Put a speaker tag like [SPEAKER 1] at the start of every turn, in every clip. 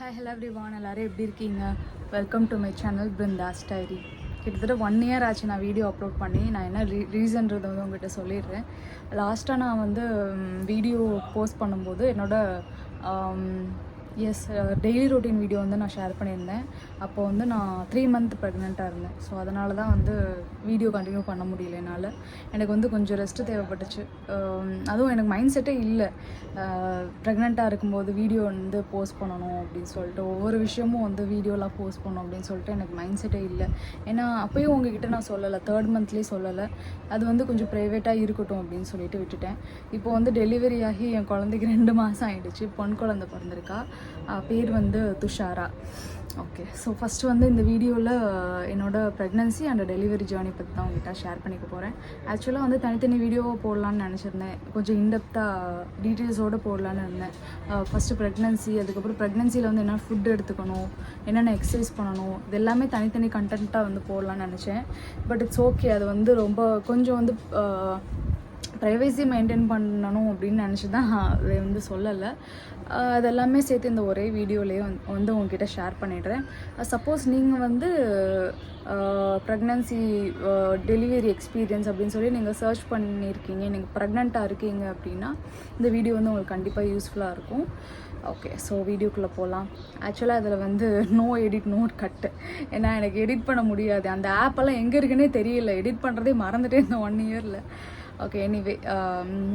[SPEAKER 1] Hi hello everyone, எல்லோரும் எப்படி இருக்கீங்க? Welcome to my channel Brindha's diary. கிட்டத்தட்ட 1 இயர் ஆச்சு நான் வீடியோ அப்லோட் பண்ணி. நான் என்ன ரீசன்றதை வந்து உங்கள்கிட்ட சொல்லிடுறேன். லாஸ்ட்டாக நான் வந்து வீடியோ போஸ்ட் பண்ணும்போது டெய்லி ரொட்டீன் வீடியோ வந்து நான் ஷேர் பண்ணியிருந்தேன். அப்போ வந்து நான் 3 மந்த் ப்ரெக்னெண்ட்டாக இருந்தேன். ஸோ அதனால தான் வந்து வீடியோ கண்டினியூ பண்ண முடியல என்னால். எனக்கு வந்து கொஞ்சம் ரெஸ்ட்டு தேவைப்பட்டுச்சு. அதுவும் எனக்கு மைண்ட் செட்டே இல்லை ப்ரெக்னெண்ட்டாக இருக்கும்போது வீடியோ வந்து போஸ்ட் பண்ணணும் அப்படின்னு சொல்லிட்டு, ஒவ்வொரு விஷயமும் வந்து வீடியோலாம் போஸ்ட் பண்ணணும் அப்படின்னு சொல்லிட்டு எனக்கு மைண்ட் செட்டே இல்லை. ஏன்னா அப்போயும் உங்ககிட்ட நான் சொல்லலை, 3rd மந்த்லேயே சொல்லலை. அது வந்து கொஞ்சம் ப்ரைவேட்டாக இருக்கட்டும் அப்படின்னு சொல்லிட்டு விட்டுட்டேன். இப்போ வந்து டெலிவரி ஆகி என் குழந்தைக்கு 2 மாதம் ஆகிடுச்சு. பொன் குழந்தை பிறந்திருக்கா. பேர் வந்து துஷாரா. ஓகே, ஸோ ஃபஸ்ட்டு வந்து இந்த வீடியோவில் என்னோடய ப்ரெக்னன்சி அண்ட் டெலிவரி ஜேர்னி பற்றி தான் உங்கள்கிட்ட ஷேர் பண்ணிக்க போகிறேன். ஆக்சுவலாக வந்து தனித்தனி வீடியோவை போடலான்னு நினச்சிருந்தேன். கொஞ்சம் இன்டெப்த்தாக டீட்டெயில்ஸோடு போடலான்னு இருந்தேன். ஃபஸ்ட்டு ப்ரெக்னன்சி, அதுக்கப்புறம் ப்ரெக்னன்சியில் வந்து என்ன ஃபுட் எடுத்துக்கணும், என்னென்ன எக்ஸசைஸ் பண்ணணும், இது எல்லாமே தனித்தனி கண்டென்ட்டாக வந்து போடலான்னு நினச்சேன். பட் இட்ஸ் ஓகே, அது வந்து ரொம்ப கொஞ்சம் வந்து ப்ரைவசி மெயின்டைன் பண்ணணும் அப்படின்னு நினச்சி தான் அதை வந்து சொல்லலை. அதெல்லாமே சேர்த்து இந்த ஒரே வீடியோலேயே வந்து உங்ககிட்ட ஷேர் பண்ணிடுறேன். சப்போஸ் நீங்கள் வந்து ப்ரெக்னன்சி டெலிவரி எக்ஸ்பீரியன்ஸ் அப்படின்னு சொல்லி நீங்கள் சர்ச் பண்ணியிருக்கீங்க, நீங்கள் ப்ரெக்னெண்ட்டாக இருக்கீங்க அப்படின்னா இந்த வீடியோ வந்து உங்களுக்கு கண்டிப்பாக யூஸ்ஃபுல்லாக இருக்கும். ஓகே, ஸோ வீடியோக்குள்ளே போகலாம். ஆக்சுவலாக அதில் வந்து நோ எடிட் நோ கட்டு, ஏன்னா எனக்கு எடிட் பண்ண முடியாது. அந்த ஆப்பெல்லாம் எங்கே இருக்குன்னே தெரியல, எடிட் பண்ணுறதே மறந்துட்டே இந்த 1 இயரில். ஓகே, எனிவே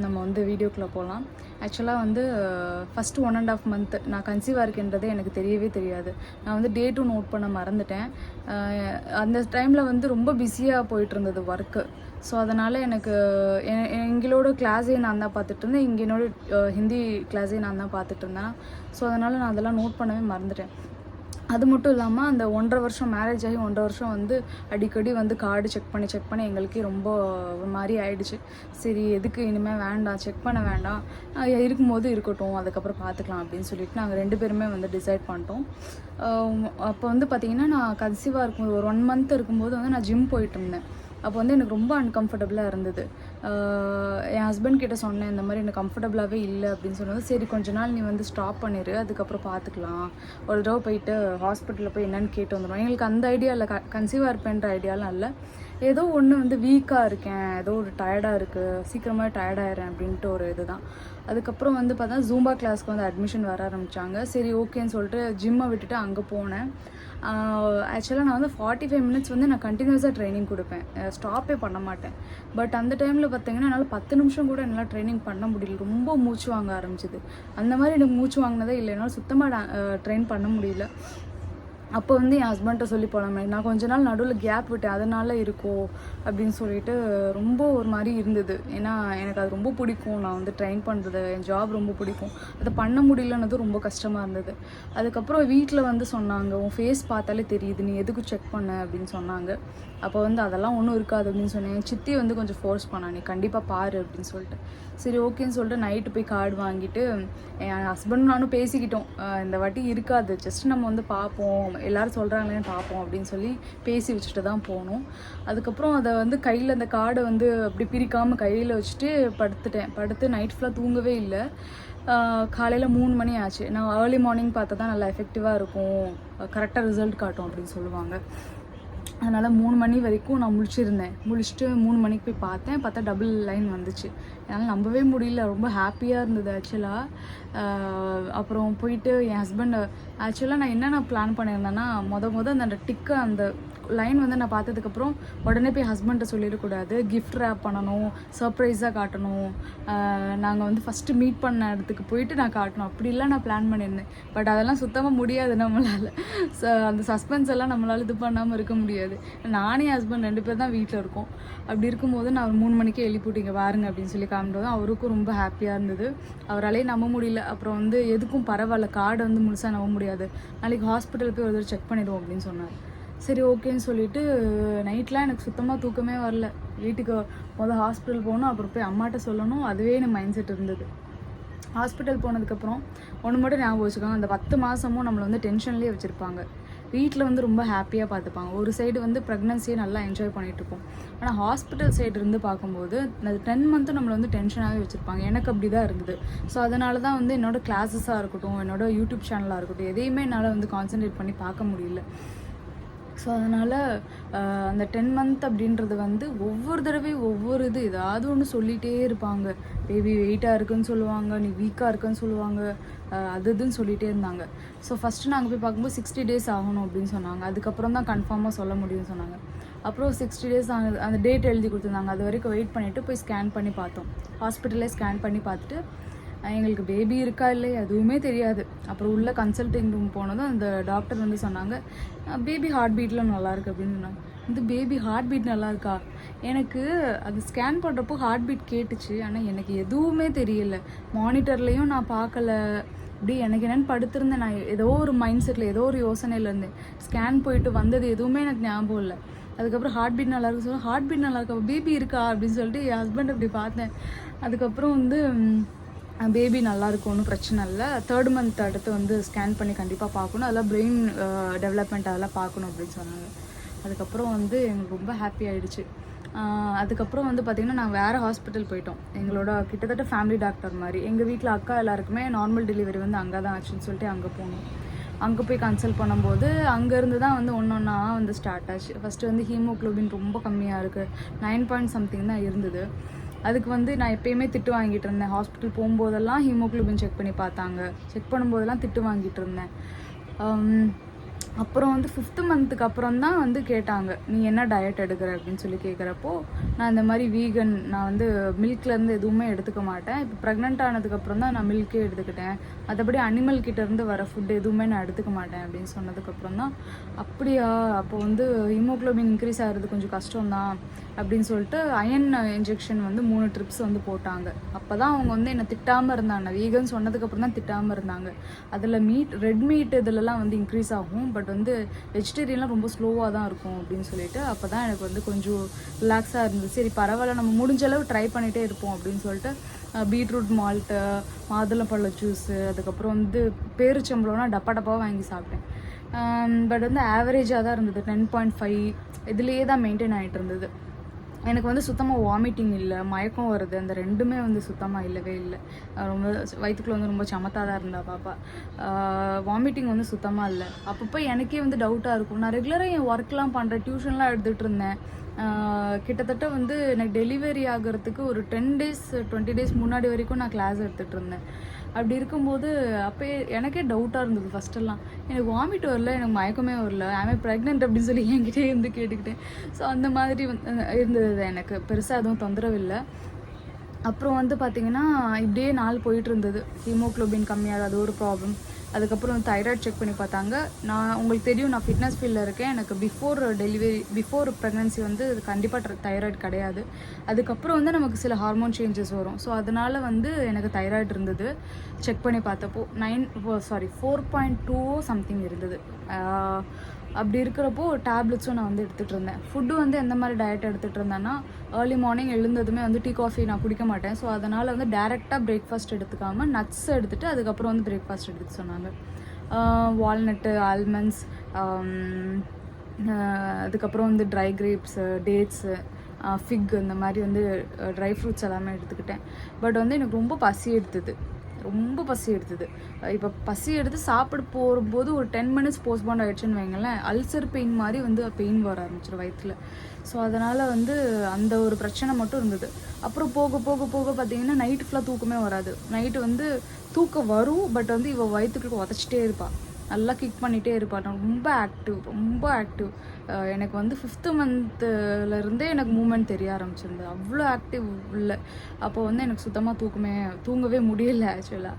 [SPEAKER 1] நம்ம வந்து வீடியோக்குள்ளே போகலாம். ஆக்சுவலாக வந்து ஃபஸ்ட்டு 1.5 மந்த் நான் கன்சீவாக இருக்கேன்றதே எனக்கு தெரியவே தெரியாது. நான் வந்து டேட்டும் நோட் பண்ண மறந்துட்டேன். அந்த டைமில் வந்து ரொம்ப பிஸியாக போயிட்டு இருந்தது ஒர்க்கு. ஸோ அதனால் எனக்கு எங்களோட கிளாஸே நான் தான் பார்த்துட்டு இருந்தேன். இங்கே என்னோட ஹிந்தி கிளாஸே நான் தான் பார்த்துட்டு இருந்தேன். ஸோ அதனால் நான் அதெல்லாம் நோட் பண்ணவே மறந்துட்டேன். அது மட்டும் இல்லாமல் அந்த 1.5 வருஷம் மேரேஜ் ஆகி 1.5 வருஷம் வந்து அடிக்கடி வந்து கார்டு செக் பண்ணி எங்களுக்கே ரொம்ப ஒரு மாதிரி ஆயிடுச்சு. சரி, எதுக்கு இனிமேல் வேண்டாம், செக் பண்ண வேண்டாம், இருக்கும்போது இருக்கட்டும், அதுக்கப்புறம் பார்த்துக்கலாம் அப்படின்னு சொல்லிட்டு நாங்கள் 2 பேருமே வந்து டிசைட் பண்ணிட்டோம். அப்போ வந்து பார்த்திங்கன்னா, நான் கன்சீவாக இருக்கும்போது ஒரு 1 மந்த் இருக்கும்போது வந்து நான் ஜிம் போயிட்டு இருந்தேன். அப்போ வந்து எனக்கு ரொம்ப அன்கம்ஃபர்டபுளாக இருந்தது. என் ஹஸ்பண்ட் கிட்ட சொன்னேன், இந்த மாதிரி எனக்கு கம்ஃபர்டபுளாகவே இல்லை அப்படின்னு சொன்னது. சரி, கொஞ்ச நாள் நீ வந்து ஸ்டாப் பண்ணிடு, அதுக்கப்புறம் பார்த்துக்கலாம், ஒரு தடவை போயிட்டு ஹாஸ்பிட்டலில் போய் என்னென்னு கேட்டு வந்துடும். எங்களுக்கு அந்த ஐடியா இல்லை, கன்சீவாக இருப்பேன்ற ஐடியாலாம் இல்லை. ஏதோ ஒன்று வந்து வீக்காக இருக்கேன், ஏதோ ஒரு டயர்டாக இருக்குது, சீக்கிரமாக டயர்டாயிடுறேன் அப்படின்ட்டு ஒரு இது தான். அதுக்கப்புறம் வந்து பார்த்தா ஜூம்பா கிளாஸ்க்கு வந்து அட்மிஷன் வர ஆரம்பித்தாங்க. சரி ஓகேன்னு சொல்லிட்டு ஜிம்மை விட்டுட்டு அங்கே போனேன். ஆக்சுவலாக நான் வந்து 45 மினிட்ஸ் வந்து நான் கண்டினியூஸாக ட்ரைனிங் கொடுப்பேன், ஸ்டாப்பே பண்ண மாட்டேன். பட் அந்த டைமில் பார்த்தீங்கன்னா என்னால் 10 நிமிஷம் கூட என்னால் ட்ரைனிங் பண்ண முடியல. ரொம்ப மூச்சு வாங்க ஆரம்பிச்சிது. அந்த மாதிரி எனக்கு மூச்சு வாங்கினதே இல்லை, என்னால் சுத்தமாக ட்ரெயின் பண்ண முடியல. அப்போ வந்து என் ஹஸ்பண்ட்டை சொல்லி போகலாமே, நான் கொஞ்ச நாள் நடுவில் கேப் விட்டேன், அதனால் இருக்கோ அப்படின்னு சொல்லிட்டு ரொம்ப ஒரு மாதிரி இருந்தது. ஏன்னா எனக்கு அது ரொம்ப பிடிக்கும், நான் வந்து ட்ரெயின் பண்ணுறது, என் ஜாப் ரொம்ப பிடிக்கும். அதை பண்ண முடியலன்னதும் ரொம்ப கஷ்டமாக இருந்தது. அதுக்கப்புறம் வீட்டில் வந்து சொன்னாங்க, உன் ஃபேஸ் பார்த்தாலே தெரியுது, நீ எதுக்கு செக் பண்ண அப்படின்னு சொன்னாங்க. அப்போ வந்து அதெல்லாம் ஒன்றும் இருக்காது அப்படின்னு சொன்னேன். என் சித்தி வந்து கொஞ்சம் ஃபோர்ஸ் பண்ணா, நீ கண்டிப்பாக பாரு அப்படின்னு சொல்லிட்டு. சரி ஓகேன்னு சொல்லிட்டு நைட்டு போய் கார்டு வாங்கிட்டு என் ஹஸ்பண்ட் நானும் பேசிக்கிட்டோம், இந்த வாட்டி இருக்காது, ஜஸ்ட் நம்ம வந்து பார்ப்போம், எல்லோரும் சொல்கிறாங்களேன்னு பார்ப்போம் அப்படின்னு சொல்லி பேசி வச்சுட்டு தான் போனோம். அதுக்கப்புறம் அதை வந்து கையில் அந்த கார்டை வந்து அப்படி பிரிக்காமல் கையில் வச்சுட்டு படுத்து நைட் ஃபுல்லாக தூங்கவே இல்லை. காலையில் 3 மணி ஆச்சு. நான் ஏர்லி மார்னிங் பார்த்தா தான் நல்லா எஃபெக்டிவாக இருக்கும், கரெக்டாக ரிசல்ட் காட்டும் அப்படின்னு சொல்லுவாங்க. அதனால் 3 மணி வரைக்கும் நான் முழிச்சுட்டு 3 மணிக்கு போய் பார்த்தா டபுள் லைன் வந்துச்சு. என்னால் நம்பவே முடியல, ரொம்ப ஹாப்பியாக இருந்தது ஆக்சுவலாக. அப்புறம் போயிட்டு என் ஹஸ்பண்ட், ஆக்சுவலாக நான் என்னென்ன பிளான் பண்ணியிருந்தேன்னா, அந்த டிக்கு அந்த லைன் வந்து நான் பார்த்ததுக்கப்புறம் உடனே போய் ஹஸ்பண்ட்டை சொல்லிடக்கூடாது, கிஃப்ட் ரேப் பண்ணணும், சர்ப்ரைஸாக காட்டணும், நாங்கள் வந்து ஃபஸ்ட்டு மீட் பண்ண இடத்துக்கு போயிட்டு நான் காட்டணும், அப்படிலாம் நான் பிளான் பண்ணியிருந்தேன். பட் அதெல்லாம் சுத்தமாக முடியாது நம்மளால். அந்த சஸ்பென்ஸ் எல்லாம் நம்மளால் இது பண்ணாமல் இருக்க முடியாது. நானே ஹஸ்பண்ட் 2 பேர் தான் வீட்டில் இருக்கோம். அப்படி இருக்கும்போது நான் 3 மணிக்கே எழுப்பிவிட்டு இங்கே வாருங்க அப்படின்னு சொல்லி காமிட்டதும் அவருக்கும் ரொம்ப ஹாப்பியாக இருந்தது. அவராலே நம்ப முடியல. அப்புறம் வந்து எதுக்கும் பரவாயில்ல, கார்டை வந்து முழுசாக நம்ப முடியாது, நாளைக்கு ஹாஸ்பிட்டல் போய் ஒரு தடவை செக் பண்ணிடுவோம் அப்படின்னு சொன்னார். சரி ஓகேன்னு சொல்லிவிட்டு நைட்லாம் எனக்கு சுத்தமாக தூக்கமே வரல. வீட்டுக்கு ஹாஸ்பிட்டல் போகணும், அப்புறம் போய் அம்மாட்ட சொல்லணும், அதுவே எனக்கு மைண்ட் செட் இருந்தது. ஹாஸ்பிட்டல் போனதுக்கப்புறம் ஒன்று மட்டும் ஞாபகம் வச்சுக்கோங்க, அந்த 10 மாதமும் நம்மளை வந்து டென்ஷன்லேயே வச்சுருப்பாங்க. வீட்டில் வந்து ரொம்ப ஹாப்பியாக பார்த்துப்பாங்க. ஒரு சைடு வந்து ப்ரெக்னன்சியை நல்லா என்ஜாய் பண்ணிகிட்ருப்போம். ஆனால் ஹாஸ்பிட்டல் சைடு இருந்து பார்க்கும்போது அது 10 மந்த்து நம்மளை வந்து டென்ஷனாகவே வச்சுருப்பாங்க. எனக்கு அப்படி தான் இருந்தது. ஸோ அதனால தான் வந்து என்னோடய கிளாஸஸாக இருக்கட்டும், என்னோடய யூடியூப் சேனலாக இருக்கட்டும், எதையுமே என்னால் வந்து கான்சன்ட்ரேட் பண்ணி பார்க்க முடியல. ஸோ அதனால் அந்த 10 மந்த் அப்படின்றது வந்து ஒவ்வொரு தடவையும் ஒவ்வொரு ஏதாவது ஒன்று சொல்லிகிட்டே இருப்பாங்க. பேபி வெயிட்டாக இருக்குன்னு சொல்லுவாங்க, நீ வீக்காக இருக்குன்னு சொல்லுவாங்க, இதுன்னு சொல்லிகிட்டே இருந்தாங்க. ஸோ ஃபஸ்ட்டு நாங்கள் போய் பார்க்கும்போது 60 டேஸ் ஆகணும் அப்படின்னு சொன்னாங்க. அதுக்கப்புறம் தான் கன்ஃபார்மாக சொல்ல முடியும்னு சொன்னாங்க. அப்புறம் 60 டேஸ் அந்த டேட் எழுதி கொடுத்துருந்தாங்க. அது வரைக்கும் வெயிட் பண்ணிவிட்டு போய் ஸ்கேன் பண்ணி பார்த்தோம். ஹாஸ்பிட்டலே ஸ்கேன் பண்ணி பார்த்துட்டு எங்களுக்கு பேபி இருக்கா இல்லையா எதுவுமே தெரியாது. அப்புறம் உள்ள கன்சல்டிங் ரூம் போனதும் அந்த டாக்டர் வந்து சொன்னாங்க, பேபி ஹார்ட் பீட்லாம் நல்லாயிருக்கு அப்படின்னு சொன்னாங்க. இந்த பேபி ஹார்ட் பீட் நல்லா இருக்கா? எனக்கு அது ஸ்கேன் பண்ணுறப்போ ஹார்ட் பீட் கேட்டுச்சு, ஆனால் எனக்கு எதுவுமே தெரியல. மானிட்டர்லேயும் நான் பார்க்கல. இப்படி எனக்கு என்னென்னு படுத்திருந்தேன். நான் ஏதோ ஒரு மைண்ட் செட்டில் ஏதோ ஒரு யோசனையில் இருந்தேன். ஸ்கேன் போயிட்டு வந்தது எதுவுமே எனக்கு ஞாபகம் இல்லை. அதுக்கப்புறம் ஹார்ட் பீட் நல்லா இருக்கு சொல்ல, ஹார்ட் பீட் நல்லா இருக்கா, பேபி இருக்கா அப்படின்னு சொல்லிட்டு என் ஹஸ்பண்ட் அப்படி பார்த்தேன். அதுக்கப்புறம் வந்து பேபி நல்லா இருக்கும், ஒன்றும் பிரச்சனை இல்லை. 3rd மந்த் அடுத்து வந்து ஸ்கேன் பண்ணி கண்டிப்பாக பார்க்கணும், அதெல்லாம் பிரெயின் டெவலப்மெண்ட் அதெல்லாம் பார்க்கணும் அப்படின்னு சொன்னாங்க. அதுக்கப்புறம் வந்து எங்களுக்கு ரொம்ப ஹாப்பி ஆகிடுச்சு. அதுக்கப்புறம் வந்து பார்த்திங்கன்னா நாங்கள் வேறு ஹாஸ்பிட்டல் போயிட்டோம். எங்களோட கிட்டத்தட்ட ஃபேமிலி டாக்டர் மாதிரி. எங்கள் வீட்டில் அக்கா எல்லாருக்குமே நார்மல் டெலிவரி வந்து அங்கே தான் ஆச்சுன்னு சொல்லிட்டு அங்கே போனோம். அங்கே போய் கன்சல்ட் பண்ணும்போது அங்கேருந்து தான் வந்து ஒன்றா வந்து ஸ்டார்ட் ஆச்சு. ஃபஸ்ட்டு வந்து ஹீமோக்ளோபின் ரொம்ப கம்மியாக இருக்குது, 9 பாயிண்ட் சம்திங் தான் இருந்தது. அதுக்கு வந்து நான் எப்பயுமே திட்டு வாங்கிட்டு இருந்தேன். ஹாஸ்பிட்டல் போகும்போதெல்லாம் ஹீமோக்ளோபின் செக் பண்ணி பார்த்தாங்க. செக் பண்ணும்போதெல்லாம் திட்டு வாங்கிட்டு இருந்தேன். அப்புறம் வந்து 5th மந்த்துக்கு அப்புறம் தான் வந்து கேட்டாங்க, நீ என்ன டயட் எடுக்கிற அப்படின்னு சொல்லி கேட்குறப்போ நான் இந்த மாதிரி வீகன், நான் வந்து மில்க்லேருந்து எதுவுமே எடுத்துக்க மாட்டேன். இப்போ ப்ரெக்னென்ட் ஆனதுக்கப்புறம் தான் நான் மில்க்கே எடுத்துக்கிட்டேன். மற்றபடி அனிமல் கிட்டேருந்து வர ஃபுட்டு எதுவுமே நான் எடுத்துக்க மாட்டேன் அப்படின்னு சொன்னதுக்கப்புறம் தான், அப்படியா, அப்போ வந்து ஹீமோக்ளோபின் இன்க்ரீஸ் ஆகிறது கொஞ்சம் கஷ்டம்தான் அப்படின்னு சொல்லிட்டு அயன் இன்ஜெக்ஷன் வந்து 3 ட்ரிப்ஸ் வந்து போட்டாங்க. அப்போ தான் அவங்க வந்து என்னை திட்டாமல் இருந்தாங்க. வீகன் சொன்னதுக்கப்புறம் தான் திட்டாமல் இருந்தாங்க. அதில் ரெட் மீட் இதிலலாம் வந்து இன்க்ரீஸ் ஆகும், பட் வந்து வெஜிடேரியன்லாம் ரொம்ப ஸ்லோவாக தான் இருக்கும் அப்படின்னு சொல்லிட்டு அப்போ தான் எனக்கு வந்து கொஞ்சம் ரிலாக்ஸாக இருந்தது. சரி பரவாயில்ல, நம்ம முடிஞ்ச அளவு ட்ரை பண்ணிகிட்டே இருப்போம் அப்படின்னு சொல்லிட்டு பீட்ரூட் மால்ட்டு, மாதுளம்பழ ஜூஸு, அதுக்கப்புறம் வந்து பேரிச்சம்பழம்னா டப்பாவாக வாங்கி சாப்பிட்டேன். பட் வந்து ஆவரேஜாக தான் இருந்தது. 10.5 இதுலேயே தான் மெயின்டைன் ஆகிட்டு இருந்தது. எனக்கு வந்து சுத்தமாக வாமிட்டிங் இல்லை, மயக்கம் வருது, அந்த ரெண்டுமே வந்து சுத்தமாக இல்லவே இல்லை. ரொம்ப வயிற்றுக்குள்ள வந்து ரொம்ப சமத்தாக தான் இருந்தா பாப்பா. வாமிட்டிங் வந்து சுத்தமாக இல்லை. அப்பப்போ எனக்கே வந்து டவுட்டாக இருக்கும். நான் ரெகுலராக என் ஒர்க்லாம் பண்ணுறேன், டியூஷன்லாம் எடுத்துகிட்டு இருந்தேன். கிட்டத்தட்ட வந்து எனக்கு டெலிவரி ஆகிறதுக்கு ஒரு 10 டேஸ் 20 டேஸ் முன்னாடி வரைக்கும் நான் கிளாஸ் எடுத்துகிட்டு இருந்தேன். அப்படி இருக்கும்போது அப்போ எனக்கே டவுட்டாக இருந்தது. ஃபஸ்ட்டெல்லாம் எனக்கு வாமிட் வரல, எனக்கு மயக்கமே வரல, ஐ ப்ரெக்னென்ட் அப்படின்னு சொல்லி என்கிட்டே இருந்து கேட்டுக்கிட்டேன். ஸோ அந்த மாதிரி இருந்தது. எனக்கு பெருசாக எதுவும் தொந்தரவு இல்லை. அப்புறம் வந்து பார்த்திங்கன்னா இப்படியே நாள் போயிட்டு இருந்தது. ஹீமோக்ளோபின் கம்மியாக, அது ஒரு ப்ராப்ளம். அதுக்கப்புறம் தைராய்டு செக் பண்ணி பார்த்தாங்க. நான் உங்களுக்கு தெரியும், நான் ஃபிட்னஸ் ஃபீல்டில் இருக்கேன். எனக்கு பிஃபோர் ப்ரெக்னன்சி வந்து கண்டிப்பாக தைராய்டு கிடையாது. அதுக்கப்புறம் வந்து நமக்கு சில ஹார்மோன் சேஞ்சஸ் வரும். ஸோ அதனால் வந்து எனக்கு தைராய்டு இருந்தது. செக் பண்ணி பார்த்தப்போ 4.2 சம்திங் இருந்தது. அப்படி இருக்கிறப்போ டேப்லெட்ஸும் நான் வந்து எடுத்துகிட்டு இருந்தேன். ஃபுட்டு வந்து எந்த மாதிரி டயட் எடுத்துகிட்டு இருந்தேன்னா, ஏர்லி மார்னிங் எழுந்ததுமே வந்து டீ காஃபி நான் குடிக்க மாட்டேன். ஸோ அதனால் வந்து டேரெக்டாக பிரேக்ஃபாஸ்ட் எடுத்துக்காமல் நட்ஸ் எடுத்துகிட்டு அதுக்கப்புறம் வந்து பிரேக்ஃபாஸ்ட் எடுத்துக்க சொன்னாங்க. வால்நட்டு, ஆல்மண்ட்ஸ், அதுக்கப்புறம் வந்து ட்ரை கிரேப்ஸு, டேட்ஸு, ஃபிக், இந்த மாதிரி வந்து ட்ரை ஃப்ரூட்ஸ் எல்லாமே எடுத்துக்கிட்டேன். பட் வந்து எனக்கு ரொம்ப பசி எடுத்தது. இப்போ பசி எடுத்து சாப்பிட போகும்போது ஒரு 10 மினிட்ஸ் போஸ்ட்போன் ஆகிடுச்சுன்னு வைங்களேன், அல்சர் பெயின் மாதிரி வந்து பெயின் வர ஆரம்பிச்சிடும் வயிற்றில். ஸோ அதனால் வந்து அந்த ஒரு பிரச்சனை மட்டும் இருந்தது. அப்புறம் போக போக போக பார்த்திங்கன்னா நைட்டு ஃபுல்லாக தூக்கமே வராது. நைட்டு வந்து தூக்கம் வரும், பட் வந்து இவள் வயிற்றுக்கு உதச்சிட்டே இருப்பாள், நல்லா கிக் பண்ணிகிட்டே இருப்பாள். நான் ரொம்ப ஆக்டிவ். எனக்கு வந்து 5th மந்த்துலேருந்தே எனக்கு மூமெண்ட் தெரிய ஆரம்பிச்சிருந்தது. அவ்வளோ ஆக்டிவ் இல்லை. அப்போ வந்து எனக்கு சுத்தமாக தூங்கவே முடியல. ஆக்சுவலாக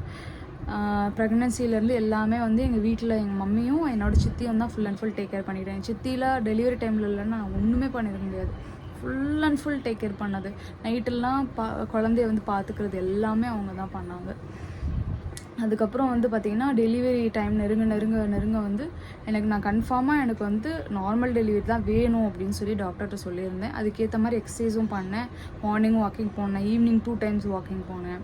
[SPEAKER 1] ப்ரெக்னன்சிலேருந்து எல்லாமே வந்து எங்கள் வீட்டில் எங்கள் மம்மியும் என்னோடய சித்தியும் தான் full and full take care பண்ணிக்கிறேன். சித்தியில் டெலிவரி டைமில் இல்லைன்னா நான் ஒன்றுமே பண்ணிட முடியாது. Full and full take care பண்ணது. நைட்டெல்லாம் குழந்தைய வந்து பார்த்துக்கிறது எல்லாமே அவங்க தான் பண்ணாங்க. அதுக்கப்புறம் வந்து பார்த்திங்கன்னா டெலிவரி டைம் நெருங்க வந்து நான் கன்ஃபார்மாக எனக்கு வந்து நார்மல் டெலிவரி தான் வேணும் அப்படின்னு சொல்லி டாக்டர்கிட்ட சொல்லியிருந்தேன். அதுக்கேற்ற மாதிரி எக்ஸசைஸும் பண்ணேன். மார்னிங் வாக்கிங் போனேன், ஈவினிங் 2 டைம்ஸ் வாக்கிங் போனேன்.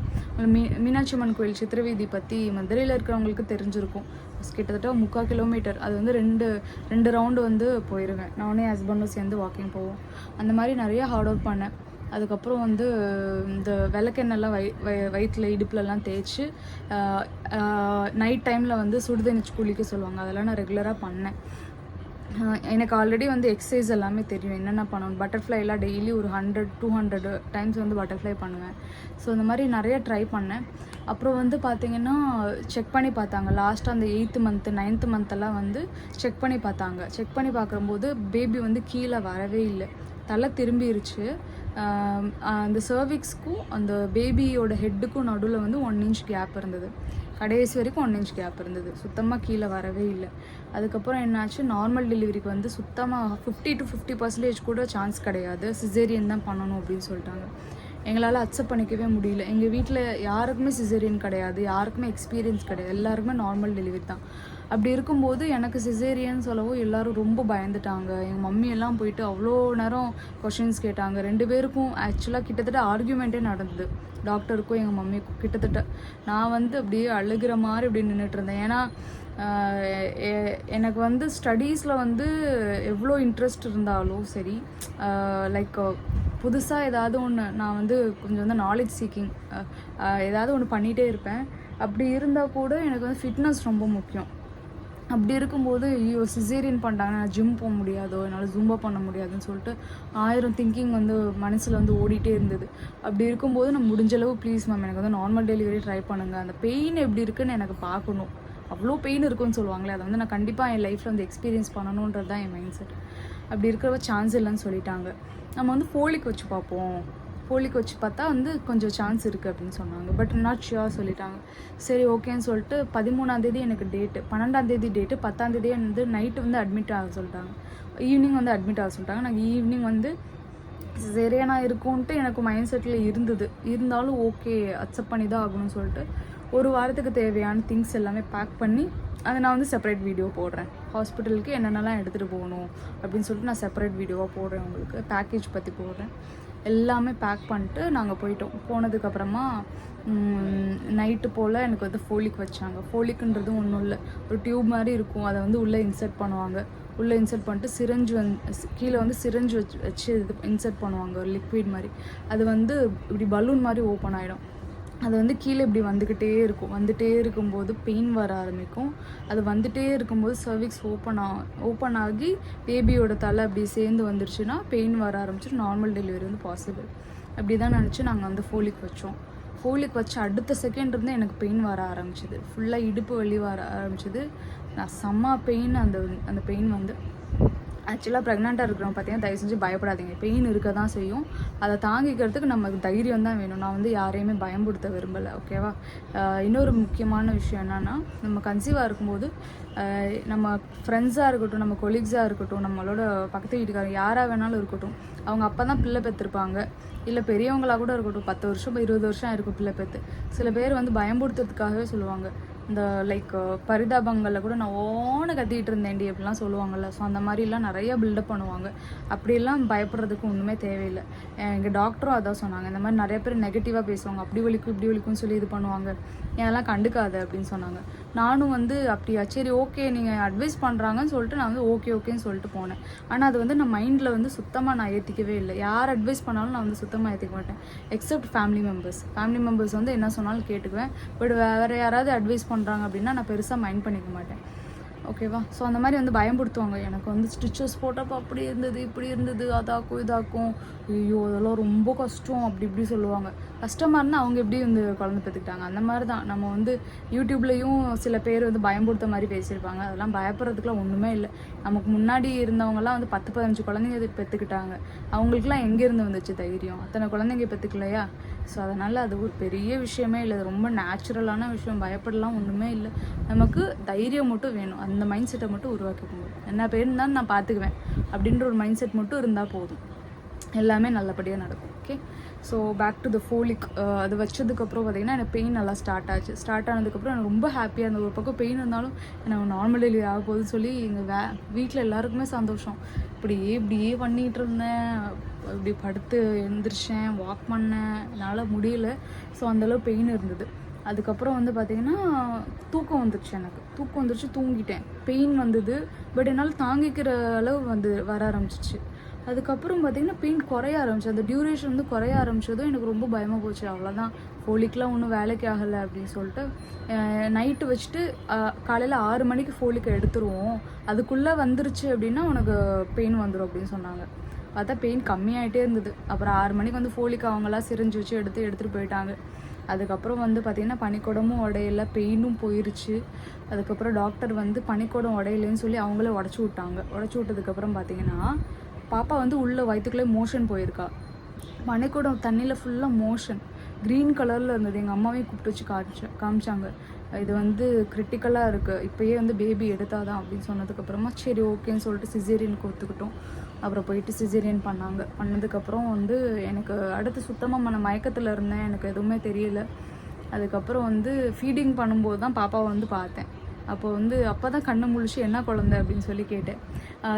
[SPEAKER 1] மீனாட்சி அம்மன் கோயில் சித்திரவீதி பற்றி மதுரையில் இருக்கிறவங்களுக்கு தெரிஞ்சிருக்கும். கிட்டத்தட்ட 3/4 கிலோமீட்டர், அது வந்து ரெண்டு ரவுண்டு வந்து போயிடுவேன். நானே ஹஸ்பண்டும் சேர்ந்து வாக்கிங் போவோம். அந்த மாதிரி நிறைய ஹார்ட் ஒர்க் பண்ணேன். அதுக்கப்புறம் வந்து இந்த விளக்கெண்ணெல்லாம் வயிற்றில் இடுப்புலலாம் தேய்ச்சி நைட் டைமில் வந்து சுடுதண்ணிச்சு குளிக்க சொல்லுவாங்க. அதெல்லாம் நான் ரெகுலராக பண்ணேன். எனக்கு ஆல்ரெடி வந்து எக்ஸசைஸ் எல்லாமே தெரியும், என்னென்ன பண்ணணும். பட்டர்ஃப்ளைலாம் டெய்லி ஒரு 100-200 டைம்ஸ் வந்து பட்டர்ஃப்ளை பண்ணுவேன். ஸோ இந்த மாதிரி நிறைய ட்ரை பண்ணேன். அப்புறம் வந்து பார்த்திங்கன்னா செக் பண்ணி பார்த்தாங்க. லாஸ்ட்டாக அந்த 8th மந்த்து 9th மந்த்தெல்லாம் வந்து செக் பண்ணி பார்த்தாங்க. செக் பண்ணி பார்க்கும்போது பேபி வந்து கீழே வரவே இல்லை, தலை திரும்பிருச்சு. அந்த சர்விக்ஸ்க்கும் அந்த பேபியோட ஹெட்டுக்கும் நடுவில் வந்து 1 inch கேப் இருந்தது. கடைசி வரைக்கும் 1 inch கேப் இருந்தது. சுத்தமாக கீழே வரவே இல்லை. அதுக்கப்புறம் என்னாச்சு, நார்மல் டெலிவரிக்கு வந்து சுத்தமாக 50-50% கூட சான்ஸ் கிடையாது, சிசேரியன் தான் பண்ணணும் அப்படின்னு சொல்லிட்டாங்க. எங்களால் அக்செப்ட் பண்ணிக்கவே முடியல. எங்கள் வீட்டில் யாருக்குமே சிசேரியன் கிடையாது, யாருக்குமே எக்ஸ்பீரியன்ஸ் கிடையாது, எல்லாருக்குமே நார்மல் டெலிவரி தான். அப்படி இருக்கும்போது எனக்கு சிசேரியன் சொல்லவும் எல்லோரும் ரொம்ப பயந்துட்டாங்க. எங்கள் மம்மி எல்லாம் போயிட்டு அவ்வளோ நேரம் கொஷின்ஸ் கேட்டாங்க. 2 பேருக்கும் ஆக்சுவலாக கிட்டத்தட்ட ஆர்கியூமெண்ட்டே நடந்தது, டாக்டருக்கும் எங்கள் மம்மிக்கும். கிட்டத்தட்ட நான் வந்து அப்படியே அழுகிற மாதிரி அப்படி நின்றுட்டு இருந்தேன். ஏன்னா எனக்கு வந்து ஸ்டடீஸில் வந்து எவ்வளோ இன்ட்ரெஸ்ட் இருந்தாலும் சரி, லைக் புதுசாக ஏதாவது ஒன்று நான் வந்து கொஞ்சம் வந்து நாலேஜ் சீக்கிங் ஏதாவது ஒன்று பண்ணிகிட்டே இருப்பேன். அப்படி இருந்தால் கூட எனக்கு வந்து ஃபிட்னஸ் ரொம்ப முக்கியம். அப்படி இருக்கும்போது ஐயோ சிசேரியன் பண்ணிட்டாங்க, நான் ஜிம் போக முடியாதோ, என்னால் ஜூம்பா பண்ண முடியாதுன்னு சொல்லிட்டு 1000 திங்கிங் வந்து மனசில் வந்து ஓடிட்டே இருந்தது. அப்படி இருக்கும்போது நான் முடிஞ்சளவு ப்ளீஸ் மேம் எனக்கு வந்து நார்மல் டெலிவரி ட்ரை பண்ணுங்கள், அந்த பெயின் எப்படி இருக்குன்னு எனக்கு பார்க்கணும், அவ்வளோ பெயின் இருக்குன்னு சொல்லுவாங்களே, அதை வந்து நான் கண்டிப்பாக என் லைஃப்பில் வந்து எக்ஸ்பீரியன்ஸ் பண்ணணுன்றது தான் என் மைண்ட் செட். அப்படி இருக்கிற சான்ஸ் இல்லைன்னு சொல்லிட்டாங்க. நம்ம வந்து ஃபோலிக் வச்சு பார்ப்போம், ஃபோலிக் வச்சு பார்த்தா வந்து கொஞ்சம் சான்ஸ் இருக்குது அப்படின்னு சொன்னாங்க. பட் நாட் ஷியோர் சொல்லிட்டாங்க. சரி ஓகேன்னு சொல்லிட்டு 13ஆம் தேதி எனக்கு டேட்டு, 12ஆம் தேதி டேட்டு, 10ஆம் தேதி வந்து நைட்டு வந்து அட்மிட் ஆக சொல்லிட்டாங்க, ஈவினிங் வந்து அட்மிட் ஆக சொல்லிட்டாங்க. நாங்கள் ஈவினிங் வந்து சரியானா இருக்கும்ன்ட்டு எனக்கு மைண்ட் செட்டில் இருந்தது. இருந்தாலும் ஓகே அக்செப்ட் பண்ணி தான் ஆகணும்னு சொல்லிட்டு ஒரு வாரத்துக்கு தேவையான திங்ஸ் எல்லாமே பேக் பண்ணி அதை நான் வந்து செப்பரேட் வீடியோ போடுறேன். ஹாஸ்பிட்டலுக்கு என்னென்னலாம் எடுத்துகிட்டு போகணும் அப்படின்னு சொல்லிட்டு நான் செப்பரேட் வீடியோவாக போடுறேன். உங்களுக்கு பேக்கேஜ் பற்றி போடுறேன். எல்லாமே பேக் பண்ணிட்டு நாங்கள் போயிட்டோம். போனதுக்கப்புறமா நைட்டு போல் எனக்கு வந்து ஃபோலிக் வச்சாங்க. ஃபோலிக்குன்றது ஒன்றும் இல்லை, ஒரு டியூப் மாதிரி இருக்கும், அதை வந்து உள்ளே இன்சர்ட் பண்ணுவாங்க. உள்ளே இன்சர்ட் பண்ணிட்டு சிரஞ்சு கீழே வந்து சிரஞ்சு வச்சு இது இன்சர்ட் பண்ணுவாங்க, ஒரு லிக்விட் மாதிரி. அது வந்து இப்படி பலூன் மாதிரி ஓப்பன் ஆகிடும். அது வந்து கீழே இப்படி வந்துகிட்டே இருக்கும்போது பெயின் வர ஆரம்பிக்கும். அது வந்துகிட்டே இருக்கும்போது சர்விக்ஸ் ஓப்பன் ஆகி பேபியோட தலை அப்படி சேர்ந்து வந்துருச்சுன்னா பெயின் வர ஆரம்பிச்சிட்டு நார்மல் டெலிவரி வந்து பாசிபிள். அப்படி தான் நினச்சி நாங்கள் வந்து ஃபோலிக் வச்சோம். ஃபோலிக் வச்சு அடுத்த செகண்ட் இருந்து எனக்கு பெயின் வர ஆரம்பிச்சிது, ஃபுல்லாக இடுப்பு வலி வர ஆரம்பிச்சிது. நான் செம்ம பெயின். அந்த பெயின் வந்து ஆக்சுவலாக ப்ரெக்னெண்ட்டாக இருக்கிறவங்க பார்த்தீங்கன்னா தயவு செஞ்சு பயப்படாதீங்க, பெயின் இருக்க தான் செய்யும். அதை தாங்கிக்கிறதுக்கு நமக்கு தைரியம் தான் வேணும். நான் வந்து யாரையுமே பயன்படுத்த விரும்பலை, ஓகேவா. இன்னொரு முக்கியமான விஷயம் என்னென்னா, நம்ம கன்சீவாக இருக்கும்போது நம்ம ஃப்ரெண்ட்ஸாக இருக்கட்டும், நம்ம கொலீக்ஸாக இருக்கட்டும், நம்மளோட பக்கத்து வீட்டுக்காரங்க யாராக வேணாலும் இருக்கட்டும், அவங்க அப்போ தான் பிள்ளை பெற்றிருப்பாங்க, இல்லை பெரியவங்களாக கூட இருக்கட்டும், 10 வருஷம் 20 வருஷம் இருக்கும் பிள்ளை பெற்று. சில பேர் வந்து பயன்படுத்துறதுக்காகவே சொல்லுவாங்க. இந்த லைக் பரிதாபங்களில் கூட நான் கத்திக்கிட்டு இருந்தேன்டி அப்படிலாம் சொல்லுவாங்கள்ல. ஸோ அந்த மாதிரிலாம் நிறைய பில்டப் பண்ணுவாங்க. அப்படிலாம் பயப்படுறதுக்கு ஒன்றுமே தேவையில்லை. எங்கள் டாக்டரும் அதான் சொன்னாங்க. இந்த மாதிரி நிறைய பேர் நெகட்டிவாக பேசுவாங்க, அப்படி வலிக்கும் இப்படி வலிக்கும்னு சொல்லி இது பண்ணுவாங்க, அதெல்லாம் கண்டுக்காது அப்படின்னு சொன்னாங்க. நானும் வந்து அப்படியா சரி ஓகே நீங்கள் அட்வைஸ் பண்ணுறாங்கன்னு சொல்லிட்டு நான் வந்து ஓகேன்னு சொல்லிட்டு போனேன். ஆனால் அது வந்து நான் மைண்டில் வந்து சுத்தமாக நான் ஏற்றிக்கவே இல்லை. யார் அட்வைஸ் பண்ணாலும் நான் வந்து சுத்தமாக ஏற்றிக்க மாட்டேன், எக்ஸப்ட் ஃபேமிலி மெம்பர்ஸ் வந்து என்ன சொன்னாலும் கேட்டுக்குவேன். பட் வேறு யாராவது அட்வைஸ் பண்ணுறாங்க அப்படின்னா நான் பெருசாக மைண்ட் பண்ணிக்க மாட்டேன், ஓகேவா. ஸோ அந்த மாதிரி வந்து பயன்படுத்துவாங்க. எனக்கு வந்து ஸ்டிச்சஸ் போட்டப்போ அப்படி இருந்தது இப்படி இருந்தது, இதாக்கும் ஐயோ அதெல்லாம் ரொம்ப கஷ்டம் அப்படி இப்படி சொல்லுவாங்க. கஷ்டமாக இருந்தால் அவங்க எப்படி வந்து குழந்தை பெற்றுக்கிட்டாங்க, அந்த மாதிரி தான். நம்ம வந்து யூடியூப்லேயும் சில பேர் வந்து பயன்படுத்த மாதிரி பேசியிருப்பாங்க. அதெல்லாம் பயப்படுறதுக்குலாம் ஒன்றுமே இல்லை. நமக்கு முன்னாடி இருந்தவங்கலாம் வந்து 10-15 குழந்தைங்க பெற்றுக்கிட்டாங்க. அவங்களுக்குலாம் எங்கேருந்து வந்துச்சு தைரியம், அத்தனை குழந்தைங்க பெற்றுக்கலையா. ஸோ அதனால் அது ஒரு பெரிய விஷயமே இல்லை, அது ரொம்ப நேச்சுரலான விஷயம், பயப்படலாம் ஒன்றுமே இல்லை. நமக்கு தைரியம் மட்டும் வேணும், அந்த மைண்ட் செட்டை மட்டும் உருவாக்கிக்கோங்க. என்ன பேர் இருந்தாலும் நான் பார்த்துக்குவேன் அப்படின்ற ஒரு மைண்ட் செட் மட்டும் இருந்தால் போதும், எல்லாமே நல்லபடியாக நடக்கும், okay. Okay. So back to the folic. அது வச்சதுக்கப்புறம் பார்த்திங்கன்னா எனக்கு பெயின் நல்லா ஸ்டார்ட் ஆச்சு. ஸ்டார்ட் ஆனதுக்கப்புறம் எனக்கு ரொம்ப ஹாப்பியாக இருந்தது. ஒரு பக்கம் பெயின் இருந்தாலும் எனக்கு நார்மல் டெலிவரி ஆக போகுதுன்னு சொல்லி எங்கள் வீட்டில் எல்லாருக்குமே சந்தோஷம். இப்படியே பண்ணிகிட்டு இருந்தேன். இப்படி படுத்து எழுந்திரிச்சேன், வாக் பண்ணேன், என்னால் முடியல. ஸோ அந்தளவு பெயின் இருந்தது. அதுக்கப்புறம் வந்து பார்த்திங்கன்னா தூக்கம் வந்துருச்சு. தூக்கம் வந்துருச்சு, தூங்கிட்டேன். பெயின் வந்தது, பட் என்னால் தாங்கிக்கிற அளவு வர ஆரம்பிச்சிச்சு. அதுக்கப்புறம் பார்த்திங்கன்னா பெயின் குறைய ஆரம்பிச்சு. அந்த டியூரேஷன் வந்து குறைய ஆரம்பிச்சதும் எனக்கு ரொம்ப பயமாக போச்சு. அவ்வளோதான், ஃபோலிக்லாம் ஒன்றும் வேலைக்கு ஆகலை அப்படின்னு சொல்லிட்டு நைட்டு வச்சுட்டு காலையில் 6 மணிக்கு ஃபோலிக்கை எடுத்துருவோம், அதுக்குள்ளே வந்துருச்சு அப்படின்னா உனக்கு பெயின் வந்துடும் அப்படின்னு சொன்னாங்க. பார்த்தா பெயின் கம்மியாகிட்டே இருந்தது. அப்புறம் 6 மணிக்கு வந்து ஃபோலிக் அவங்களாம் சிரிஞ்சு வச்சு எடுத்துகிட்டு போயிட்டாங்க. அதுக்கப்புறம் வந்து பார்த்திங்கன்னா பனிக்கூடமும் உடையில, பெயினும் போயிருச்சு. அதுக்கப்புறம் டாக்டர் வந்து பனிக்கூடம் உடையிலன்னு சொல்லி அவங்களே உடச்சி விட்டாங்க. உடச்சி விட்டதுக்கப்புறம் பார்த்திங்கன்னா பாப்பா வந்து உள்ளே வயிற்றுக்குள்ளே மோஷன் போயிருக்கா. பனிக்கூடம் தண்ணியில் ஃபுல்லாக மோஷன் க்ரீன் கலரில் இருந்தது. எங்கள் அம்மாவையும் கூப்பிட்டு வச்சு காமிச்சாங்க. இது வந்து கிரிட்டிக்கலாக இருக்குது, இப்போயே வந்து பேபி எடுத்தாதான் அப்படின்னு சொன்னதுக்கப்புறமா சரி ஓகேன்னு சொல்லிட்டு சிசேரியனுக்கு ஒத்துக்கிட்டோம். அப்புறம் போயிட்டு சிசேரியன் பண்ணதுக்கப்புறம் வந்து எனக்கு அடுத்து சுத்தமாக மயக்கத்தில் இருந்தேன், எனக்கு எதுவுமே தெரியல. அதுக்கப்புறம் வந்து ஃபீடிங் பண்ணும்போது தான் பாப்பாவை வந்து பார்த்தேன். அப்போ தான் கண்ணை முழிச்சு என்ன குழந்தை அப்படின்னு சொல்லி கேட்டேன்.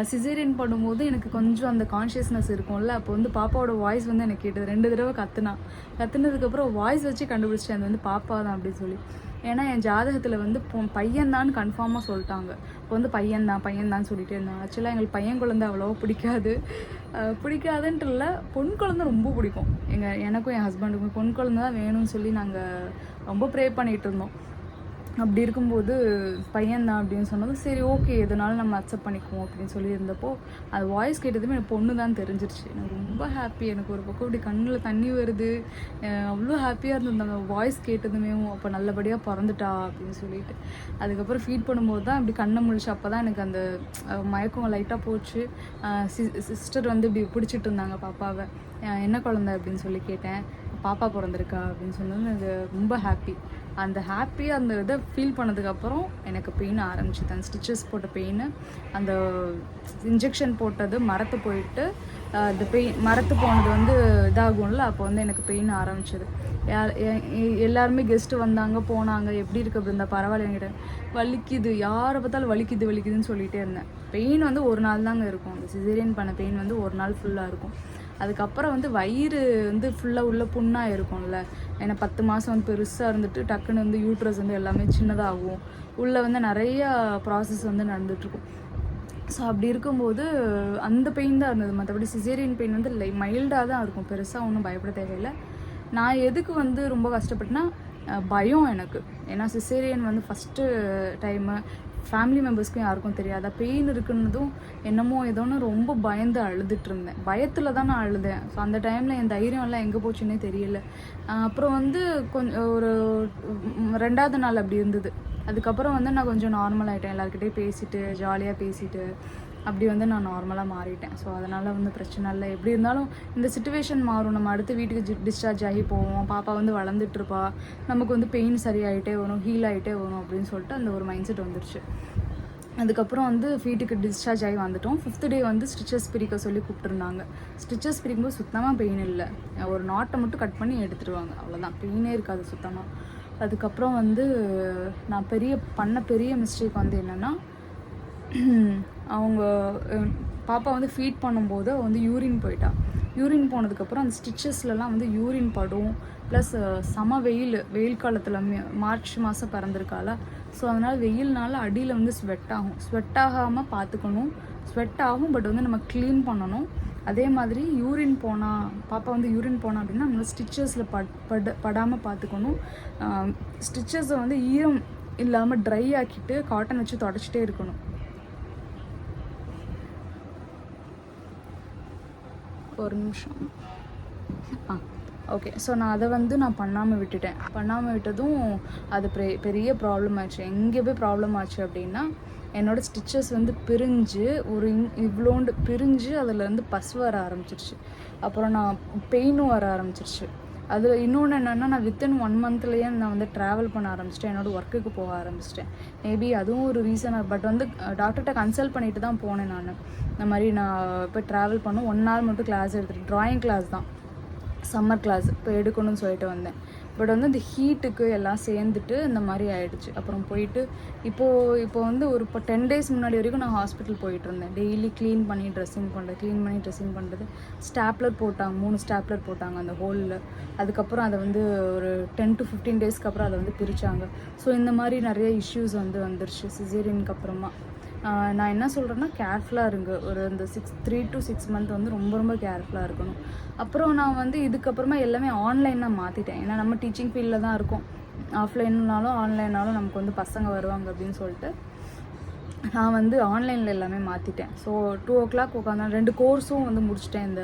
[SPEAKER 1] சிசேரியன் பண்ணும்போது எனக்கு கொஞ்சம் அந்த கான்ஷியஸ்னஸ் இருக்கும்ல, அப்போ வந்து பாப்பாவோட வாய்ஸ் வந்து எனக்கு கேட்டது. 2 தடவை கத்துனதுக்கப்புறம் வாய்ஸ் வச்சு கண்டுபிடிச்சேன் அது வந்து பாப்பா தான் அப்படின்னு சொல்லி. ஏன்னா என் ஜாதகத்தில் வந்து பையன்தான்னு கன்ஃபார்மாக சொல்லிட்டாங்க. இப்போ வந்து பையன்தான் சொல்லிகிட்டே இருந்தாங்க. ஆக்சுவலாக எங்களுக்கு பையன் குழந்தை அவ்வளோவா பிடிக்காதுன்ட்டு இல்லை, பொன் குழந்தை ரொம்ப பிடிக்கும். எனக்கும் என் ஹஸ்பண்டுக்கும் பொன் குழந்தை தான் வேணும்னு சொல்லி நாங்கள் ரொம்ப ப்ரே பண்ணிகிட்டு இருந்தோம். அப்படி இருக்கும்போது பையன்தான் அப்படின்னு சொன்னதும் சரி ஓகே எதுனாலும் நம்ம அக்செப்ட் பண்ணிக்குவோம் அப்படின்னு சொல்லி இருந்தப்போ அது வாய்ஸ் கேட்டதுமே எனக்கு பொண்ணு தான் தெரிஞ்சிருச்சு. எனக்கு ரொம்ப ஹாப்பி. எனக்கு ஒரு பக்கம் இப்படி கண்ணில் தண்ணி வருது, அவ்வளோ ஹாப்பியாக இருந்தது அந்த வாய்ஸ் கேட்டதுமே. அப்போ நல்லபடியாக பிறந்துட்டா அப்படின்னு சொல்லிட்டு அதுக்கப்புறம் ஃபீட் பண்ணும்போது தான் இப்படி கண்ணை முழிச்சு. அப்போ தான் எனக்கு அந்த மயக்கம் லைட்டாக போச்சு. சிஸ்டர் வந்து இப்படி பிடிச்சிட்டு இருந்தாங்க பாப்பாவை. என்ன குழந்தை அப்படின்னு சொல்லி கேட்டேன். பாப்பா பிறந்திருக்கா அப்படின்னு சொன்னது எனக்கு ரொம்ப ஹாப்பி. அந்த இதை ஃபீல் பண்ணதுக்கப்புறம் எனக்கு பெயின் ஆரம்பிச்சுது. அந்த ஸ்டிச்சஸ் போட்ட பெயின், அந்த இன்ஜெக்ஷன் போட்டது மரத்து போயிட்டு அந்த மரத்து போனது வந்து இதாகும்ல, அப்போ வந்து எனக்கு பெயின் ஆரம்பிச்சது. எல்லாருமே கெஸ்ட்டு வந்தாங்க போனாங்க, எப்படி இருக்கு அப்படின்னா பரவாயில்ல, என்கிட்ட வலிக்குது, யாரை பார்த்தாலும் வலிக்குதுன்னு சொல்லிகிட்டே இருந்தேன். பெயின் வந்து ஒரு நாள் தாங்க இருக்கும். அந்த சிசேரியன் பண்ண பெயின் வந்து ஒரு நாள் ஃபுல்லாக இருக்கும். அதுக்கப்புறம் வந்து வயிறு வந்து ஃபுல்லாக உள்ள புண்ணாக இருக்கும்ல, ஏன்னா 10 மாதம் வந்து பெருசாக இருந்துட்டு டக்குன்னு வந்து யூட்ரஸ் வந்து எல்லாமே சின்னதாகும், உள்ளே வந்து நிறையா ப்ராசஸ் வந்து நடந்துகிட்ருக்கும். ஸோ அப்படி இருக்கும்போது அந்த பெயின் தான் இருந்தது. மற்றபடி சிசேரியன் பெயின் வந்து மைல்டாக தான் இருக்கும், பெருசாக ஒன்றும் பயப்பட தேவையில்லை. நான் எதுக்கு வந்து ரொம்ப கஷ்டப்பட்டேன்னா பயம் எனக்கு. ஏன்னா சிசேரியன் வந்து ஃபஸ்ட்டு டைமு, ஃபேமிலி மெம்பர்ஸ்க்கும் யாருக்கும் தெரியாதா, பெயின் இருக்குன்னதும் என்னமோ ஏதோன்னு ரொம்ப பயந்து அழுதுட்டு இருந்தேன். பயத்தில் தான் நான் அழுதேன். ஸோ அந்த டைமில் என் தைரியம்லாம் எங்கே போச்சுன்னே தெரியல. அப்புறம் வந்து கொஞ்சம் ஒரு 2வது நாள் அப்படி இருந்தது. அதுக்கப்புறம் வந்து நான் கொஞ்சம் நார்மல் ஆகிட்டேன். எல்லாருக்கிட்டையும் பேசிட்டு ஜாலியாக பேசிட்டு அப்படி வந்து நான் நார்மலாக மாறிட்டேன். ஸோ அதனால் வந்து பிரச்சனை இல்லை. எப்படி இருந்தாலும் இந்த சிச்சுவேஷன் மாறும், நம்ம அடுத்து வீட்டுக்கு டிஸ்சார்ஜ் ஆகி போவோம், பாப்பா வந்து வளர்ந்துட்டுருப்பா, நமக்கு வந்து பெயின் சரியாகிட்டே வரும், ஹீல் ஆகிட்டே வரும் அப்படின்னு சொல்லிட்டு அந்த ஒரு மைண்ட் செட் வந்துருச்சு. அதுக்கப்புறம் வந்து வீட்டுக்கு டிஸ்சார்ஜ் ஆகி வந்துட்டோம். 5th டே வந்து ஸ்டிச்சஸ் பிரிக்க சொல்லி கூப்பிட்டுருந்தாங்க. ஸ்டிச்சஸ் பிரிக்கும்போது சுத்தமாக பெயின் இல்லை, ஒரு நாட்டை மட்டும் கட் பண்ணி எடுத்துருவாங்க, அவ்வளோதான், பெயினே இருக்காது சுத்தமாக. அதுக்கப்புறம் வந்து நான் பெரிய மிஸ்டேக் வந்து என்னென்னா, அவங்க பாப்பா வந்து ஃபீட் பண்ணும்போது வந்து யூரின் யூரின் போனதுக்கப்புறம் அந்த ஸ்டிச்சஸ்லலாம் வந்து யூரின் படும். ப்ளஸ் வெயில் காலத்தில் மார்ச் மாதம் பிறந்திருக்கால, ஸோ அதனால் வெயில்னால அடியில் வந்து ஸ்வெட் ஆகாமல் பார்த்துக்கணும். ஸ்வெட் ஆகும், பட் வந்து நம்ம க்ளீன் பண்ணணும். அதே மாதிரி பாப்பா வந்து யூரின் போனா அப்படின்னா நம்ம ஸ்டிச்சஸில் படாமல் பார்த்துக்கணும். ஸ்டிச்சஸை வந்து ஈரம் இல்லாமல் ட்ரை ஆக்கிட்டு காட்டன் வச்சு தொடச்சிட்டே இருக்கணும். ஒரு நிமிஷம். ஓகே. ஸோ நான் அதை வந்து பண்ணாமல் விட்டதும் அது பெரிய ப்ராப்ளம் ஆச்சு. எங்கே போய் ப்ராப்ளம் ஆச்சு அப்படின்னா, என்னோடய ஸ்டிச்சஸ் வந்து பிரிஞ்சு இவ்வளோண்டு பிரிஞ்சு அதில் பஸ் வர ஆரம்பிச்சிருச்சு. அப்புறம் நான் பெயினும் வர ஆரம்பிச்சிருச்சு. அதில் இன்னொன்று என்னென்னா, நான் வித்தின் 1 மந்த்லேயே நான் வந்து ட்ராவல் பண்ண ஆரம்பிச்சிட்டேன், என்னோடய ஒர்க்குக்கு போக ஆரம்பிச்சிட்டேன். மேபி அதுவும் ஒரு ரீசனாக, பட் வந்து டாக்டர்கிட்ட கன்சல்ட் பண்ணிட்டு தான் போனேன். நான் இந்த மாதிரி நான் இப்போ ட்ராவல் பண்ணோம், 1 நாள் மட்டும் கிளாஸ் எடுத்துகிட்டு, ட்ராயிங் கிளாஸ் தான். சம்மர் கிளாஸ் இப்போ எடுக்கணும்னு சொல்லிட்டு வந்தேன். பட் வந்து இந்த ஹீட்டுக்கு எல்லாம் சேர்ந்துட்டு இந்த மாதிரி ஆகிடுச்சு. அப்புறம் போயிட்டு இப்போ வந்து ஒரு 10 days முன்னாடி வரைக்கும் நான் ஹாஸ்பிட்டல் போயிட்டு இருந்தேன். டெய்லி க்ளீன் பண்ணி ட்ரெஸ்ஸிங் பண்ணுறது. ஸ்டாப்லர் போட்டாங்க, 3 ஸ்டாப்லர் போட்டாங்க அந்த ஹோலில். அதுக்கப்புறம் அதை வந்து ஒரு 10 to 15 daysக்கு அப்புறம் அதை வந்து பிரித்தாங்க. ஸோ இந்த மாதிரி நிறைய இஷ்யூஸ் வந்து வந்துருச்சு சிசேரியனுக்கு அப்புறமா. நான் என்ன சொல்கிறேன்னா, கேர்ஃபுல்லாக இருங்க. ஒரு இந்த 3 to 6 month வந்து ரொம்ப ரொம்ப கேர்ஃபுல்லாக இருக்கணும். அப்புறம் நான் வந்து இதுக்கப்புறமா எல்லாமே ஆன்லைனாக மாற்றிட்டேன். ஏன்னா நம்ம டீச்சிங் ஃபீல்டில் தான் இருக்கோம். ஆஃப்லைன்னாலும் ஆன்லைனாலும் நமக்கு வந்து பசங்க வருவாங்க அப்படின்னு சொல்லிட்டு நான் வந்து ஆன்லைனில் எல்லாமே மாற்றிட்டேன். ஸோ 2 o'clock உட்காந்து 2 கோர்ஸும் வந்து முடிச்சிட்டேன். இந்த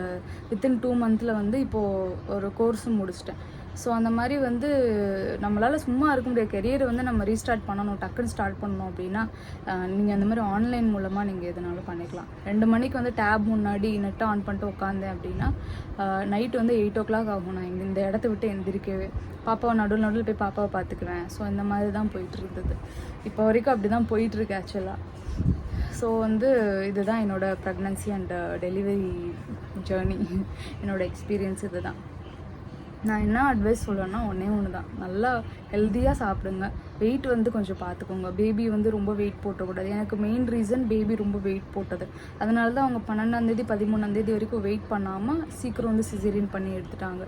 [SPEAKER 1] வித்தின் 2 months வந்து இப்போது ஒரு கோர்ஸும் முடிச்சிட்டேன். ஸோ அந்த மாதிரி வந்து நம்மளால் சும்மா இருக்க முடியாது. கெரியரை வந்து நம்ம ரீஸ்டார்ட் பண்ணணும், டக்குன்னு ஸ்டார்ட் பண்ணணும் அப்படின்னா நீங்கள் அந்த மாதிரி ஆன்லைன் மூலமாக நீங்கள் எதுனாலும் பண்ணிக்கலாம். 2 மணிக்கு வந்து டேப் முன்னாடி நெட்டை ஆன் பண்ணிட்டு உட்காந்தேன் அப்படின்னா நைட்டு வந்து 8 o'clock ஆகும். நான் இந்த இடத்த விட்டு எந்திரிக்கவே, பாப்பாவை நடுவில் போய் பாப்பாவை பார்த்துக்குவேன். ஸோ இந்த மாதிரி தான் போயிட்டு இருந்தது. இப்போ வரைக்கும் அப்படி தான் போயிட்டுருக்கு ஆக்சுவலாக. ஸோ வந்து இதுதான் என்னோடய ப்ரெக்னன்சி அண்ட் டெலிவரி ஜேர்னி. என்னோடய எக்ஸ்பீரியன்ஸ் இது தான். நான் என்ன அட்வைஸ் சொல்லுவேன்னா, ஒன்று தான், நல்லா ஹெல்த்தியாக சாப்பிடுங்க. வெயிட் வந்து கொஞ்சம் பார்த்துக்கோங்க. பேபி வந்து ரொம்ப வெயிட் போட்டக்கூடாது. எனக்கு மெயின் ரீசன் பேபி ரொம்ப வெயிட் போட்டது. அதனால தான் அவங்க 12ஆம் 13ஆம் வரைக்கும் வெயிட் பண்ணாமல் சீக்கிரம் வந்து சிசேரியன் பண்ணி எடுத்துட்டாங்க.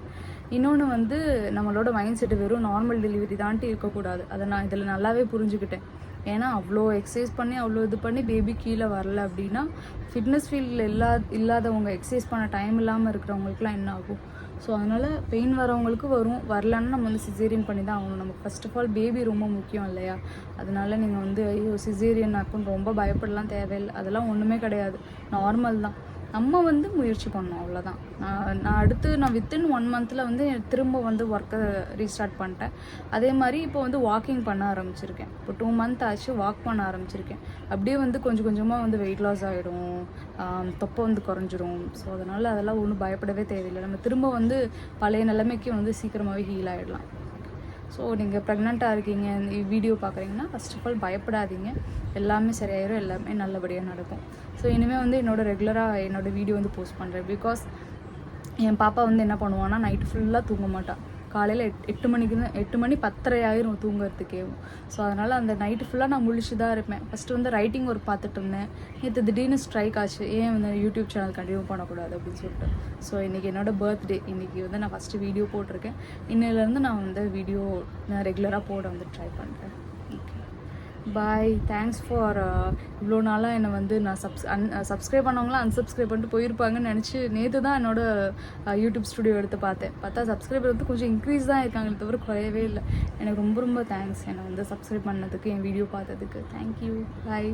[SPEAKER 1] இன்னொன்று வந்து நம்மளோட மைண்ட் செட்டு வெறும் நார்மல் டெலிவரி தான்ட்டு இருக்கக்கூடாது. அதை நான் இதில் நல்லாவே புரிஞ்சுக்கிட்டேன். ஏன்னா அவ்வளோ எக்ஸசைஸ் பண்ணி அவ்வளோ இது பண்ணி பேபி கீழே வரல அப்படின்னா ஃபிட்னஸ் ஃபீல்டில் இல்லாதவங்க, எக்ஸசைஸ் பண்ண டைம் இல்லாமல் இருக்கிறவங்களுக்குலாம் என்ன ஆகும்? ஸோ அதனால் பெயின் வரவங்களுக்கு வரலன்னா நம்ம வந்து சிசேரியன் பண்ணி தான் ஆகணும். நமக்கு ஃபர்ஸ்ட் ஆஃப் ஆல் பேபி ரொம்ப முக்கியம் இல்லையா? அதனால் நீங்கள் வந்து ஐயோ சிசேரியன் ஆக்குன்னு ரொம்ப பயப்படலாம் தேவையில்லை. அதெல்லாம் ஒன்றுமே கிடையாது, நார்மல் தான். நம்ம வந்து முயற்சி பண்ணோம், அவ்வளோதான். நான் வித்தின் 1 month வந்து திரும்ப வந்து ஒர்க்கை ரீஸ்டார்ட் பண்ணிட்டேன். அதே மாதிரி இப்போ வந்து வாக்கிங் பண்ண ஆரம்பிச்சிருக்கேன். இப்போ 2 month ஆச்சு, வாக் பண்ண ஆரம்பிச்சிருக்கேன். அப்படியே வந்து கொஞ்சம் கொஞ்சமாக வந்து வெயிட் லாஸ் ஆகிடும், தொப்பை வந்து குறைஞ்சிரும். ஸோ அதெல்லாம் ஒன்றும் பயப்படவே தேவையில்லை. நம்ம திரும்ப வந்து பழைய நிலைமைக்கு வந்து சீக்கிரமாகவே ஹீல் ஆகிடலாம். ஸோ நீங்கள் ப்ரெக்னெண்ட்டாக இருக்கீங்க, இந்த வீடியோ பார்க்குறீங்கன்னா ஃபர்ஸ்ட் ஆஃப் ஆல் பயப்படாதீங்க. எல்லாமே சரியாயிரும், எல்லாமே நல்லபடியாக நடக்கும். ஸோ இனிமேல் வந்து ரெகுலராக என்னோடய வீடியோ வந்து போஸ்ட் பண்ணுறேன். பிகாஸ் என் பாப்பா வந்து என்ன பண்ணுவான்னா, நைட்டு ஃபுல்லாக தூங்க மாட்டாள். காலையில் 8 மணி 10:30 ஆயிரும் தூங்குறதுக்கேவும். ஸோ அதனால் அந்த நைட்டு ஃபுல்லாக நான் முழிச்சு தான் இருப்பேன். ஃபஸ்ட்டு வந்து ரைட்டிங் ஒர்க் பார்த்துட்டு இருந்தேன். நேற்று திடீர்னு ஸ்ட்ரைக் ஆச்சு, ஏன் வந்து யூடியூப் சேனல் கண்டினியூ பண்ணக்கூடாது அப்படின்னு சொல்லிட்டு. ஸோ இன்றைக்கி என்னோடய பர்த்டே. இன்றைக்கி வந்து நான் ஃபஸ்ட்டு வீடியோ போட்டிருக்கேன். இன்னிலேருந்து நான் வந்து வீடியோ நான் ரெகுலராக போட வந்து ட்ரை பண்ணுறேன். பாய். தேங்க்ஸ் ஃபார் இவ்வளோ நாளாக என்னை வந்து நான் சப்ஸ்கிரைப் பண்ணவங்களாம் அன்சப்ஸ்கிரைப் பண்ணிட்டு போயிருப்பாங்கன்னு நினச்சி நேற்று தான் என்னோடய யூடியூப் ஸ்டுடியோ எடுத்து பார்த்தா சப்ஸ்கிரைபர் வந்து கொஞ்சம் இன்க்ரீஸ் தான் இருக்காங்களே தவிர குறையவே இல்லை. எனக்கு ரொம்ப ரொம்ப தேங்க்ஸ் என்னை வந்து சப்ஸ்கிரைப் பண்ணதுக்கு, என் வீடியோ பார்த்ததுக்கு. தேங்க்யூ. பாய்.